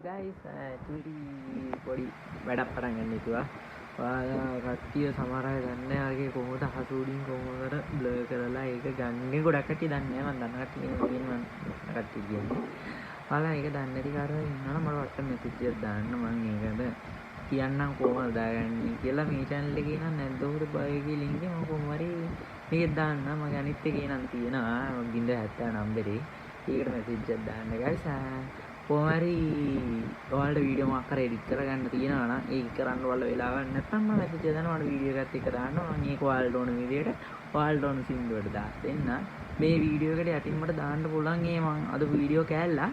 guys, චූටි පොඩි වැඩක් පටන් ගන්න හිතුවා. ඔයාලා කට්ටිය සමහර අය දන්නේ නැහැ වගේ කොහොමද හසුඩින් කොහොමද බ්ලර් කරලා ඒක ගන්නේ. ගොඩක් කට්ටිය දන්නේ නැහැ. මම දන්න කට්ටිය කියනවා කට්ටිය කියන්නේ. ඔයාලා ඒක දන්නේ නැති කාරණා ඉන්නවා නම් මට වට්ට මෙසේජ් එකක් දාන්න. මම ඒකට කියන්නම් කොහොමද දාගන්නේ කියලා. මේ channel එකේ නම් නැද්ද උඩ බයෝගේ link එක මම කොහොම හරි මේකෙත් දාන්න. මගේ අනිත් එකේ නම් තියෙනවා 070 නම්බරේ. ඒකට මෙසේජ් එකක් දාන්න guys. කොහොම හරි ඔයාලට වීඩියෝ මොකක් හරි එඩිට් කරගන්න තියෙනවා නම් ඒක කරන්න ඔයාලා වෙලාවක් නැත්නම් මම මෙසේජ් එක දානවා. ඔයාලා වීඩියෝ එකත් එක්ක දාන්න. මම ඒක ඔයාලට ඕන විදියට ඔයාලට ඕන සින්දුවට දෙන්න. මේ වීඩියෝ එකට යටින් මට දාන්න පුළුවන් මම අද වීඩියෝ කෑල්ලා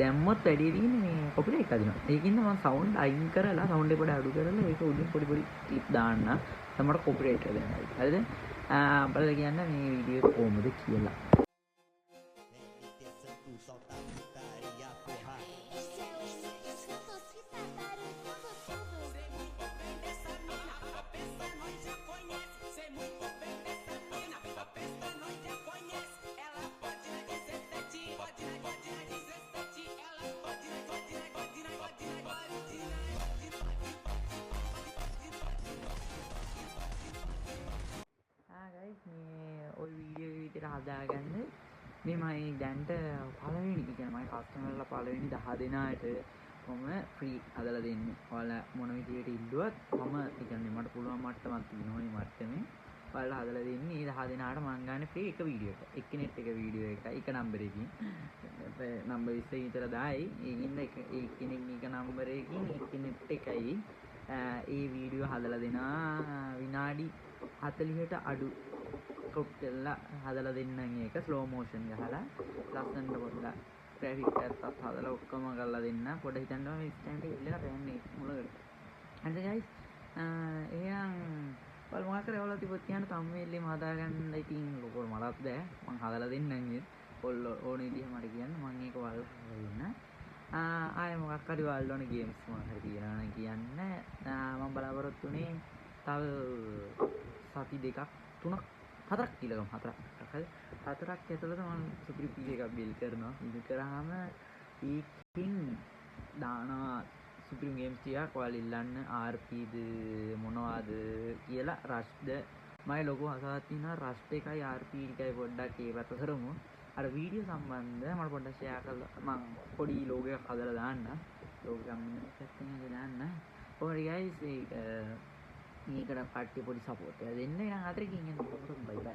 දැම්මොත් වැඩි තියෙන්නේ මේ කොපිරයිට් අදිනවා. ඒකින්ද මම සවුන්ඩ් අයින් කරලා සවුන්ඩ් එක පොඩ්ඩක් අඩු කරලා ඒක උඩින් පොඩි පොඩි ක්ලිප් දාන්න. තමයි කොපිරයිට් එක දෙන්න. හරිද? බලලා කියන්න මේ වීඩියෝ එක කොහොමද කියලා. guys මේ ඔය වීඩියෝ එක විතර හදාගන්න මේ මම දැන්ට පළවෙනි කියන්නේ මම කස්ටමර්ලා පළවෙනි 10 දෙනාට මම ෆ්‍රී හදලා දෙන්නේ. ඔයාලා මොන විදියට ඉල්ලුවත් මම කියන්නේ මට පුළුවන් මට්ටමක් තියෙනවා මේ මට්ටමේ. ඔයාලා හදලා දෙන්නේ මේ 10 දෙනාට මම ගන්න ෆ්‍රී එක වීඩියෝ එක. එක්කෙනෙක් එක වීඩියෝ එකයි එක නම්බර් එකකින්. නම්බර් 20 විතර දායි. ඒකින්ද එක්කෙනෙක් එක නම්බර් එකකින් එක්කෙනෙක් එකයි ඒ වීඩියෝ හදලා දෙනවා විනාඩි 40ට අඩු ක්‍රොප් කරලා හදලා දෙන්නම්. ඒක ස්ලෝ මෝෂන් ගහලා ලස්සනට පොඩ්ඩක් ග්‍රැෆික් එකත් හදලා ඔක්කොම කරලා දෙන්න. පොඩ හිතන්න මේ ස්ටෑන්ඩ් එක ඉල්ලලා රෑන්නේ මුලකට. හරිද guys? එහෙනම් ඔයාලා මොකක් කරේ ඔයාලා තිබ්බොත් කියන්න thumbnail එකම හදාගන්න. ඉතින් ලොකෝ මටත් බෑ. මම හදලා දෙන්නම් ඒක. ඔයාලා ඕන විදිහ මට කියන්න මම ඒක ඔයාලා හදලා දෙන්න. ආයෙ මොකක් හරි ඔයාලා ඕන ගේම්ස් මොකක් හරි තියෙනවා නම් කියන්න. මම බලාපොරොත්තු වෙන්නේ තව සති දෙකක් තුනක් හතරක් කියලා ගමු. හතරක් ඇතුළත මම සුපිරි පීඩ එකක් බිල් කරනවා. බිල් කරාම ඒකෙන් දානවා සුපිරි ගේම්ස් ටිකක් ඔයාලා ඉල්ලන්න. RPද මොනවාද කියලා රෂ්ද මගේ ලොකු අසහක් තියෙනවා. රෂ්ට එකයි RP එකයි පොඩ්ඩක් ඒ පැත්ත කරමු. අර වීඩියෝ සම්බන්ධ මම පොඩ්ඩක් ෂෙයා කරලා මම පොඩි ලෝගෝ එකක් හදලා දාන්න. ලෝගෝ කම්යුනිටි එකක් දාන්න. ඕනේ guys මේකට කට්ටිය පොඩි සපෝට් එකක් දෙන්න. එහෙනම් අතරකින් එන්න බයි බයි.